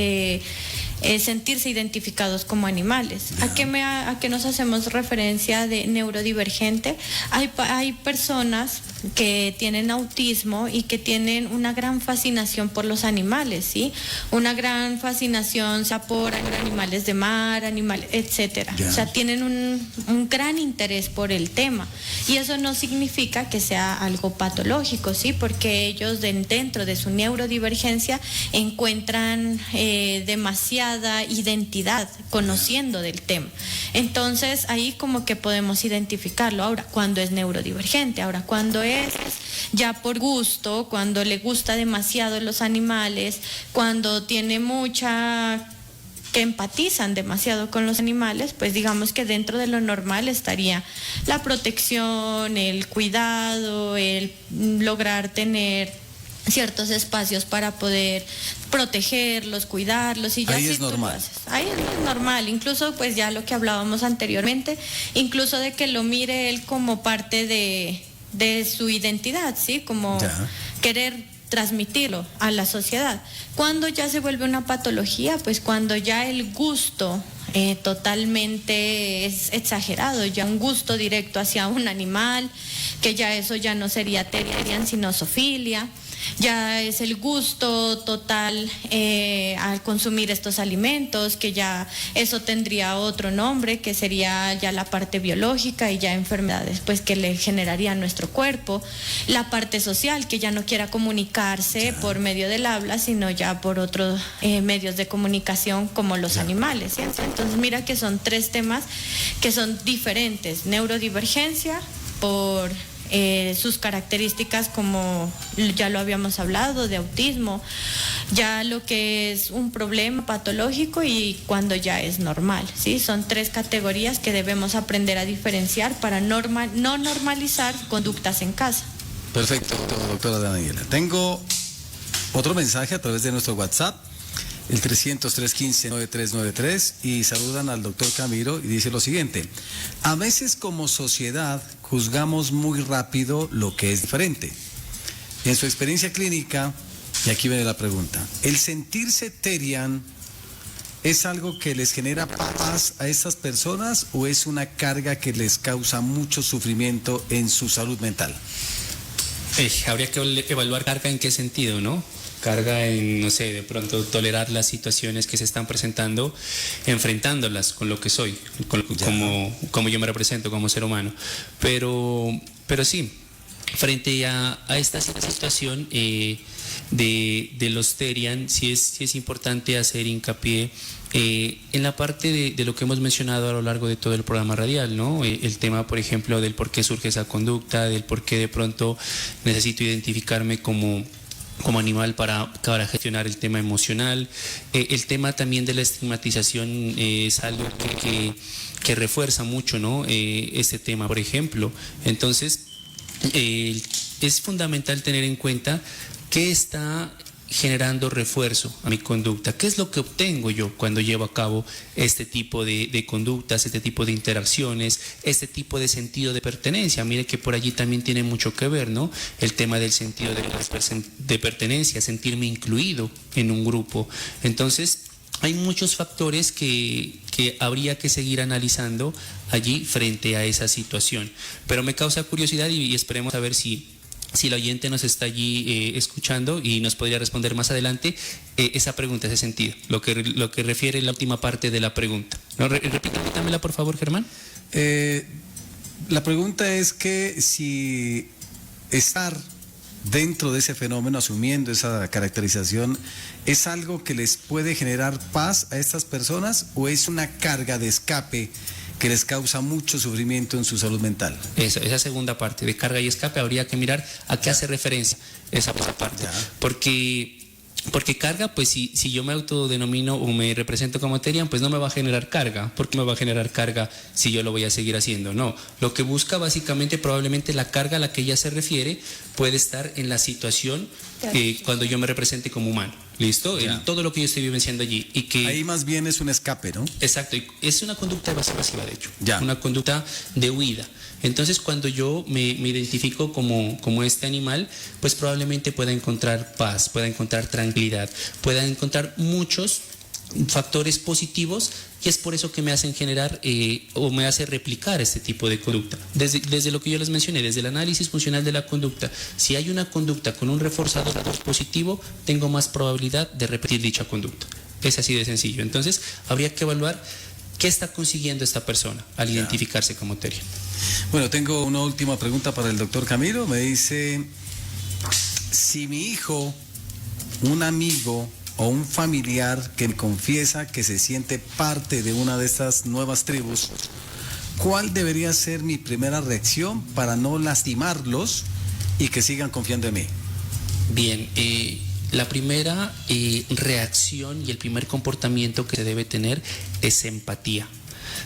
sentirse identificados como animales. ¿A qué nos hacemos referencia de neurodivergente? Hay personas que tienen autismo y que tienen una gran fascinación por los animales, ¿sí? Una gran fascinación, sea por animales de mar, animales, etcétera. O sea, tienen un gran interés por el tema. Y eso no significa que sea algo patológico, ¿sí? Porque ellos dentro de su neurodivergencia encuentran demasiada identidad conociendo del tema. Entonces ahí como que podemos identificarlo. Ahora, cuando es neurodivergente, ahora cuando es ya por gusto, cuando le gusta demasiado los animales, cuando tiene que empatizan demasiado con los animales, pues digamos que dentro de lo normal estaría la protección, el cuidado, el lograr tener ciertos espacios para poder protegerlos, cuidarlos, y ya ahí es normal. Ahí es normal, incluso pues ya lo que hablábamos anteriormente, incluso de que lo mire él como parte de su identidad, ¿sí? Como querer transmitirlo a la sociedad. Cuando ya se vuelve una patología, pues cuando ya el gusto totalmente es exagerado, ya un gusto directo hacia un animal, que ya eso ya no sería Terian sino zoofilia. Ya es el gusto total al consumir estos alimentos, que ya eso tendría otro nombre, que sería ya la parte biológica y ya enfermedades pues que le generaría a nuestro cuerpo. La parte social, que ya no quiera comunicarse por medio del habla, sino ya por otros medios de comunicación como los animales, ¿cierto? Entonces mira que son tres temas que son diferentes: neurodivergencia por sus características, como ya lo habíamos hablado, de autismo, ya lo que es un problema patológico y cuando ya es normal, ¿sí? Son tres categorías que debemos aprender a diferenciar para no normalizar conductas en casa. Perfecto, doctora Daniela. Tengo otro mensaje a través de nuestro WhatsApp, el 300-315-9393, y saludan al doctor Camilo y dice lo siguiente: a veces como sociedad juzgamos muy rápido lo que es diferente. En su experiencia clínica, y aquí viene la pregunta, ¿el sentirse Terian es algo que les genera paz a estas personas o es una carga que les causa mucho sufrimiento en su salud mental? Habría que evaluar carga en qué sentido, ¿no? Carga en, no sé, de pronto tolerar las situaciones que se están presentando, enfrentándolas con lo que soy, como yo me represento como ser humano. Pero sí, frente a esta situación de los Terian, sí es importante hacer hincapié en la parte de lo que hemos mencionado a lo largo de todo el programa radial, ¿no? El tema, por ejemplo, del por qué surge esa conducta, del por qué de pronto necesito identificarme como animal para gestionar el tema emocional. El tema también de la estigmatización es algo que refuerza mucho, ¿no? Este tema, por ejemplo. Entonces, es fundamental tener en cuenta qué está generando refuerzo a mi conducta. ¿Qué es lo que obtengo yo cuando llevo a cabo este tipo de conductas, este tipo de interacciones, este tipo de sentido de pertenencia? Mire que por allí también tiene mucho que ver, ¿no? El tema del sentido de pertenencia, sentirme incluido en un grupo. Entonces, hay muchos factores que habría que seguir analizando allí frente a esa situación. Pero me causa curiosidad y esperemos a ver si el oyente nos está allí escuchando y nos podría responder más adelante esa pregunta, ese sentido, lo que refiere la última parte de la pregunta. ¿No? Repítamela, por favor, Germán. La pregunta es que si estar dentro de ese fenómeno, asumiendo esa caracterización, ¿es algo que les puede generar paz a estas personas o es una carga de escape que les causa mucho sufrimiento en su salud mental? Esa segunda parte de carga y escape habría que mirar a qué hace referencia esa parte. Porque carga, pues si yo me autodenomino o me represento como Terian, pues no me va a generar carga. ¿Por qué me va a generar carga si yo lo voy a seguir haciendo? No, lo que busca básicamente, probablemente la carga a la que ella se refiere puede estar en la situación cuando yo me represente como humano. ¿Listo? En todo lo que yo estoy vivenciando allí. Y que, ahí más bien es un escape, ¿no? Exacto, es una conducta evasiva, de hecho. Una conducta de huida. Entonces, cuando yo me identifico como este animal, pues probablemente pueda encontrar paz, pueda encontrar tranquilidad, pueda encontrar muchos factores positivos, y es por eso que me hacen generar o me hace replicar este tipo de conducta. Desde lo que yo les mencioné, desde el análisis funcional de la conducta, si hay una conducta con un reforzador positivo, tengo más probabilidad de repetir dicha conducta. Es así de sencillo. Entonces, habría que evaluar qué está consiguiendo esta persona al identificarse como Terian. Bueno, tengo una última pregunta para el doctor Camilo. Me dice, si mi hijo, un amigo o un familiar que me confiesa que se siente parte de una de estas nuevas tribus, ¿cuál debería ser mi primera reacción para no lastimarlos y que sigan confiando en mí? Bien, la primera reacción y el primer comportamiento que se debe tener es empatía,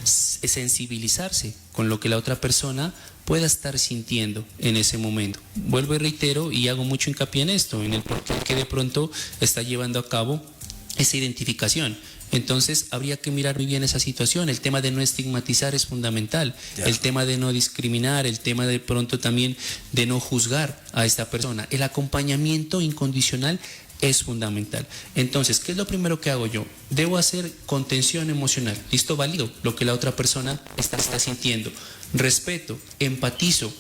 es sensibilizarse con lo que la otra persona pueda estar sintiendo en ese momento. Vuelvo y reitero y hago mucho hincapié en esto, en el porqué que de pronto está llevando a cabo esa identificación. Entonces habría que mirar muy bien esa situación. El tema de no estigmatizar es fundamental, el tema de no discriminar, el tema de pronto también de no juzgar a esta persona. El acompañamiento incondicional es fundamental. Entonces, ¿qué es lo primero que hago yo? Debo hacer contención emocional. Listo, válido lo que la otra persona está sintiendo. Respeto, empatizo,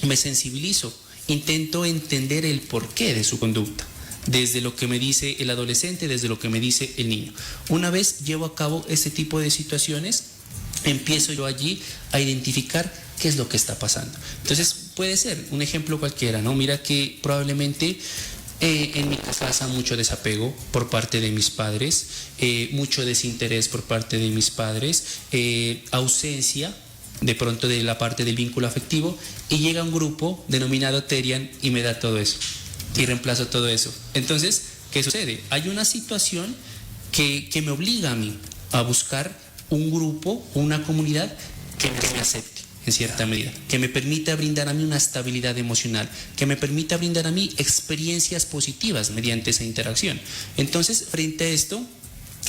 me sensibilizo, intento entender el porqué de su conducta, desde lo que me dice el adolescente, desde lo que me dice el niño. Una vez llevo a cabo este tipo de situaciones, empiezo yo allí a identificar qué es lo que está pasando. Entonces, puede ser un ejemplo cualquiera, ¿no? Mira que probablemente en mi casa pasa mucho desapego por parte de mis padres, mucho desinterés por parte de mis padres, ausencia de pronto de la parte del vínculo afectivo, y llega un grupo denominado Terian y me da todo eso y reemplazo todo eso. Entonces, ¿qué sucede? Hay una situación que me obliga a mí a buscar un grupo, una comunidad que me acepte en cierta medida, que me permita brindar a mí una estabilidad emocional, que me permita brindar a mí experiencias positivas mediante esa interacción. Entonces, frente a esto,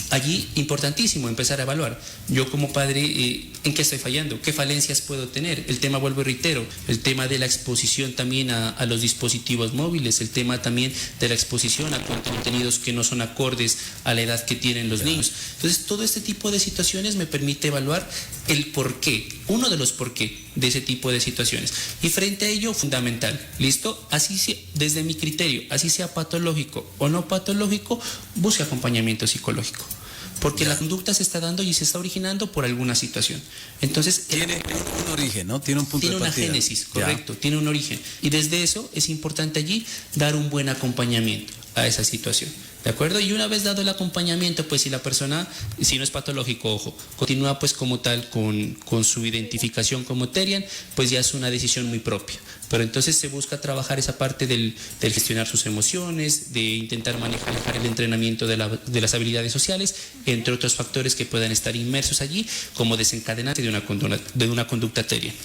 allí importantísimo empezar a evaluar, yo como padre, ¿en qué estoy fallando? ¿Qué falencias puedo tener? El tema, vuelvo y reitero, el tema de la exposición también a los dispositivos móviles, el tema también de la exposición a contenidos que no son acordes a la edad que tienen los niños. Entonces, todo este tipo de situaciones me permite evaluar el porqué, uno de los porqué de ese tipo de situaciones. Y frente a ello, fundamental, ¿listo? Así sea, desde mi criterio, así sea patológico o no patológico, busque acompañamiento psicológico. Porque la conducta se está dando y se está originando por alguna situación. Entonces, tiene un origen, ¿no? Tiene un punto de partida. Tiene una génesis, correcto, tiene un origen. Y desde eso es importante allí dar un buen acompañamiento a esa situación. ¿De acuerdo? Y una vez dado el acompañamiento, pues si la persona, si no es patológico, ojo, continúa pues como tal con su identificación como Terian, pues ya es una decisión muy propia. Pero entonces se busca trabajar esa parte del gestionar sus emociones, de intentar manejar el entrenamiento de las habilidades sociales, entre otros factores que puedan estar inmersos allí como desencadenante de una conducta Terian.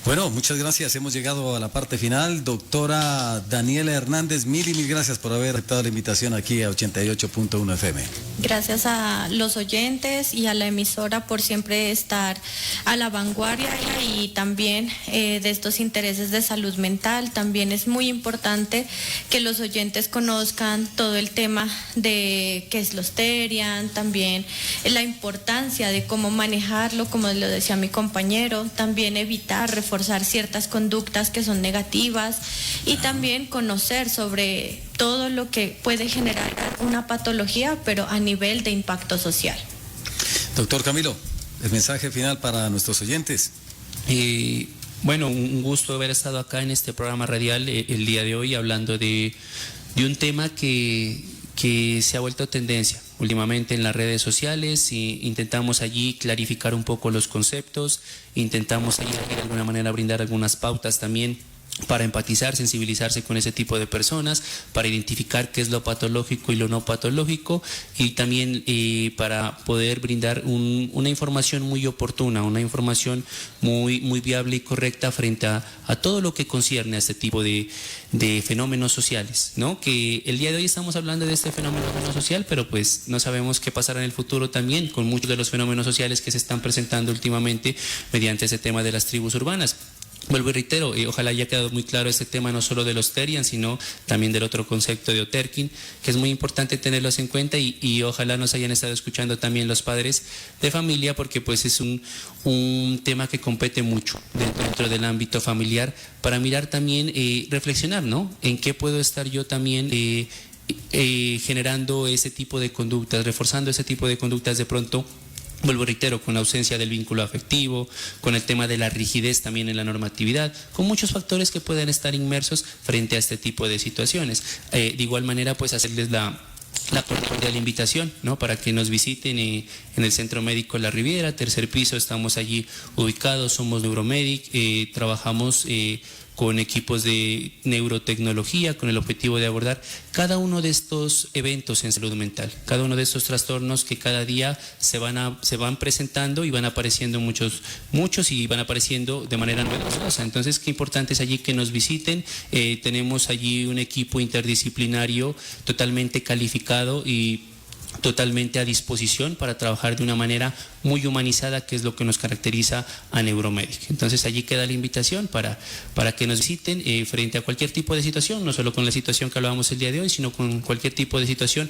Bueno, muchas gracias. Hemos llegado a la parte final. Doctora Daniela Hernández, mil gracias por haber aceptado la invitación aquí a 88.1 FM. Gracias a los oyentes y a la emisora por siempre estar a la vanguardia y también de estos intereses de salud mental. También es muy importante que los oyentes conozcan todo el tema de qué es los Terian, también la importancia de cómo manejarlo, como lo decía mi compañero, también evitar reforzar ciertas conductas que son negativas y también conocer sobre todo lo que puede generar una patología, pero a nivel de impacto social. Doctor Camilo, el mensaje final para nuestros oyentes. Bueno, un gusto haber estado acá en este programa radial el día de hoy hablando de un tema que se ha vuelto tendencia últimamente en las redes sociales. Y intentamos allí clarificar un poco los conceptos, intentamos allí de alguna manera brindar algunas pautas también para empatizar, sensibilizarse con ese tipo de personas, para identificar qué es lo patológico y lo no patológico, y también para poder brindar una información muy oportuna, una información muy viable y correcta frente a todo lo que concierne a este tipo de fenómenos sociales, ¿no? Que el día de hoy estamos hablando de este fenómeno social, pero pues no sabemos qué pasará en el futuro también con muchos de los fenómenos sociales que se están presentando últimamente mediante ese tema de las tribus urbanas. Vuelvo y reitero, ojalá haya quedado muy claro este tema no solo de los Terian, sino también del otro concepto de Oterkin, que es muy importante tenerlos en cuenta y ojalá nos hayan estado escuchando también los padres de familia, porque pues es un tema que compete mucho dentro del ámbito familiar, para mirar también, reflexionar, ¿no? En qué puedo estar yo también generando ese tipo de conductas, reforzando ese tipo de conductas de pronto. Vuelvo, reitero, con la ausencia del vínculo afectivo, con el tema de la rigidez también en la normatividad, con muchos factores que pueden estar inmersos frente a este tipo de situaciones. De igual manera, pues hacerles la cordial invitación, ¿no? Para que nos visiten en el Centro Médico La Riviera, tercer piso, estamos allí ubicados, somos Neuromedic, trabajamos con equipos de neurotecnología, con el objetivo de abordar cada uno de estos eventos en salud mental, cada uno de estos trastornos que cada día se van presentando y van apareciendo muchos y van apareciendo de manera novedosa. Entonces, qué importante es allí que nos visiten. Tenemos allí un equipo interdisciplinario totalmente calificado y totalmente a disposición para trabajar de una manera muy humanizada, que es lo que nos caracteriza a Neuromedic. Entonces allí queda la invitación para que nos visiten frente a cualquier tipo de situación, no solo con la situación que hablábamos el día de hoy, sino con cualquier tipo de situación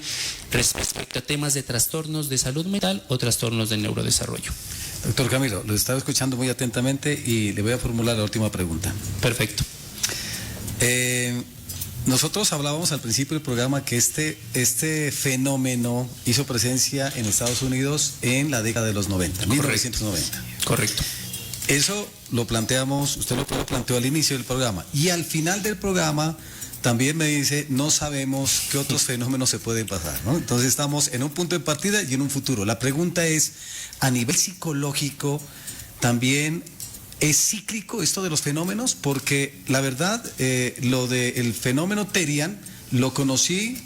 respecto a temas de trastornos de salud mental o trastornos del neurodesarrollo. Doctor Camilo, lo estaba escuchando muy atentamente y le voy a formular la última pregunta. Perfecto. Nosotros hablábamos al principio del programa que este fenómeno hizo presencia en Estados Unidos en la década de los 90, 1990. Correcto. Eso lo planteamos, usted lo planteó al inicio del programa, y al final del programa también me dice, no sabemos qué otros fenómenos se pueden pasar, ¿no? Entonces estamos en un punto de partida y en un futuro. La pregunta es, a nivel psicológico, también ¿es cíclico esto de los fenómenos? Porque la verdad, lo del fenómeno Terian lo conocí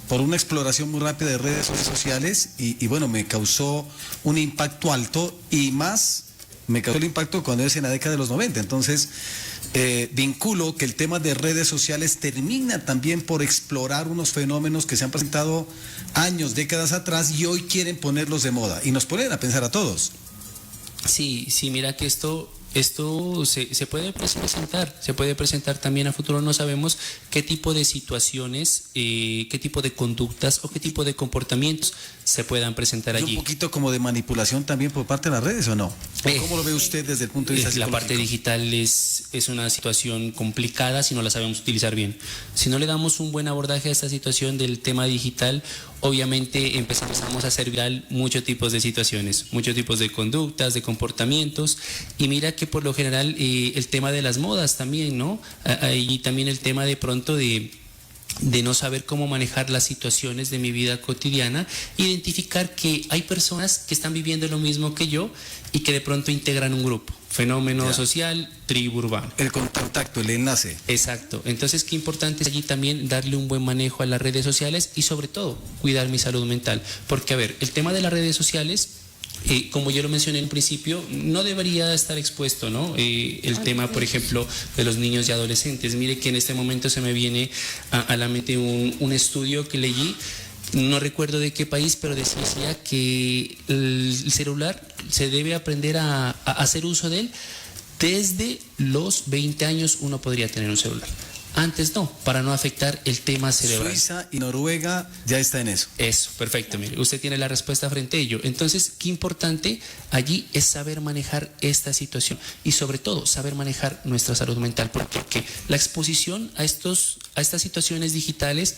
por una exploración muy rápida de redes sociales y bueno, me causó un impacto alto, y más me causó el impacto cuando es en la década de los 90. Entonces, vinculo que el tema de redes sociales termina también por explorar unos fenómenos que se han presentado años, décadas atrás, y hoy quieren ponerlos de moda y nos ponen a pensar a todos. Sí, mira que esto se puede presentar también a futuro. No sabemos qué tipo de situaciones, qué tipo de conductas o qué tipo de comportamientos se puedan presentar allí. ¿Un poquito como de manipulación también por parte de las redes o no? ¿Cómo lo ve usted desde el punto de vista psicológico? La parte digital es una situación complicada si no la sabemos utilizar bien. Si no le damos un buen abordaje a esta situación del tema digital, obviamente empezamos a hacer viral muchos tipos de situaciones, muchos tipos de conductas, de comportamientos, y mira que por lo general el tema de las modas también, ¿no? Y también el tema de pronto de no saber cómo manejar las situaciones de mi vida cotidiana, identificar que hay personas que están viviendo lo mismo que yo y que de pronto integran un grupo, fenómeno social, tribu urbana. El contacto, el enlace. Exacto. Entonces, qué importante es allí también darle un buen manejo a las redes sociales y sobre todo cuidar mi salud mental. Porque, a ver, el tema de las redes sociales como yo lo mencioné en un principio, no debería estar expuesto, ¿no? El tema, por ejemplo, de los niños y adolescentes. Mire que en este momento se me viene a la mente un estudio que leí, no recuerdo de qué país, pero decía que el celular se debe aprender a hacer uso de él. Desde los 20 años uno podría tener un celular. Antes no, para no afectar el tema cerebral. Suiza y Noruega ya está en eso. Eso, perfecto, mire, usted tiene la respuesta frente a ello. Entonces, qué importante allí es saber manejar esta situación y sobre todo saber manejar nuestra salud mental, porque la exposición a estas situaciones digitales,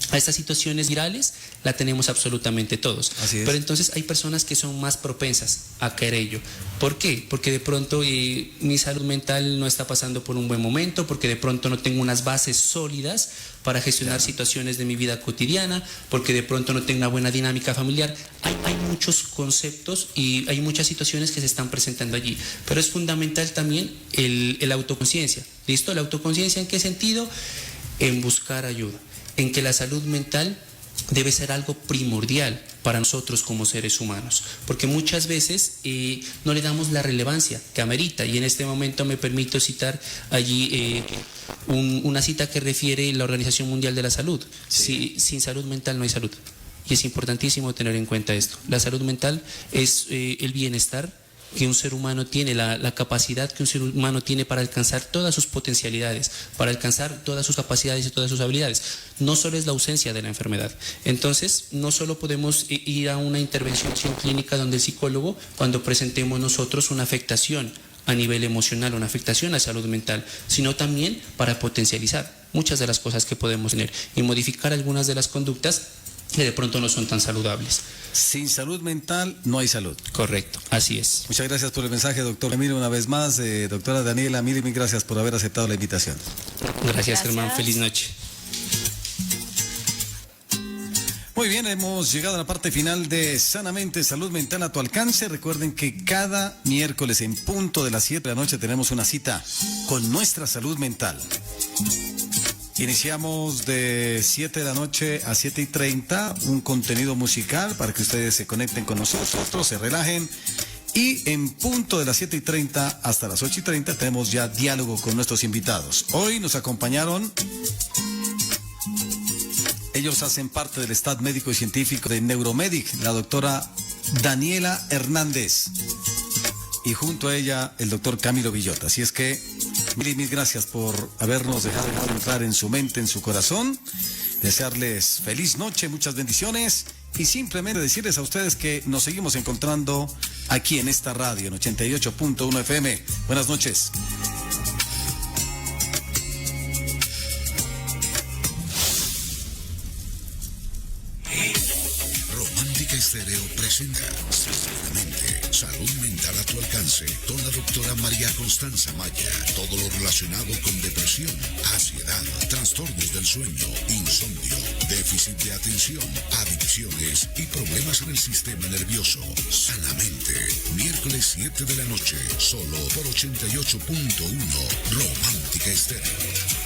a estas situaciones virales, la tenemos absolutamente todos. Así es. Pero entonces hay personas que son más propensas a caer ello. ¿Por qué? Porque de pronto mi salud mental no está pasando por un buen momento, porque de pronto no tengo unas bases sólidas para gestionar situaciones de mi vida cotidiana, porque de pronto no tengo una buena dinámica familiar. Hay muchos conceptos y hay muchas situaciones que se están presentando allí. Pero es fundamental también el autoconciencia. ¿Listo? ¿La autoconciencia en qué sentido? En buscar ayuda, en que la salud mental debe ser algo primordial para nosotros como seres humanos, porque muchas veces no le damos la relevancia que amerita, y en este momento me permito citar allí una cita que refiere la Organización Mundial de la Salud. Sí. Sin salud mental no hay salud, y es importantísimo tener en cuenta esto. La salud mental es el bienestar que un ser humano tiene, la capacidad que un ser humano tiene para alcanzar todas sus potencialidades, para alcanzar todas sus capacidades y todas sus habilidades. No solo es la ausencia de la enfermedad. Entonces, no solo podemos ir a una intervención clínica donde el psicólogo, cuando presentemos nosotros una afectación a nivel emocional, una afectación a salud mental, sino también para potencializar muchas de las cosas que podemos tener y modificar algunas de las conductas que de pronto no son tan saludables. Sin salud mental no hay salud. Correcto, así es. Muchas gracias por el mensaje, doctor Emilio, una vez más. Doctora Daniela, mil gracias por haber aceptado la invitación. Gracias, Germán. Feliz noche. Muy bien, hemos llegado a la parte final de Sanamente, salud mental a tu alcance. Recuerden que cada miércoles en punto de las 7 de la noche tenemos una cita con nuestra salud mental. Iniciamos de 7 de la noche a 7:30 un contenido musical para que ustedes se conecten con nosotros, se relajen. Y en punto de las 7:30 hasta las 8:30 tenemos ya diálogo con nuestros invitados. Hoy nos acompañaron, ellos hacen parte del staff médico y científico de Neuromedic, la doctora Daniela Hernández. Y junto a ella el doctor Camilo Villota. Así es que mil gracias por habernos dejado entrar en su mente, en su corazón. Desearles feliz noche, muchas bendiciones y simplemente decirles a ustedes que nos seguimos encontrando aquí en esta radio en 88.1 FM. Buenas noches. Romántica Estéreo presenta Sanamente, salud mental a tu alcance, con la doctora María Constanza Maya. Todo lo relacionado con depresión, ansiedad, trastornos del sueño, insomnio, déficit de atención, adicciones y problemas en el sistema nervioso. Sanamente, miércoles 7 de la noche, solo por 88.1 Romántica Estéreo.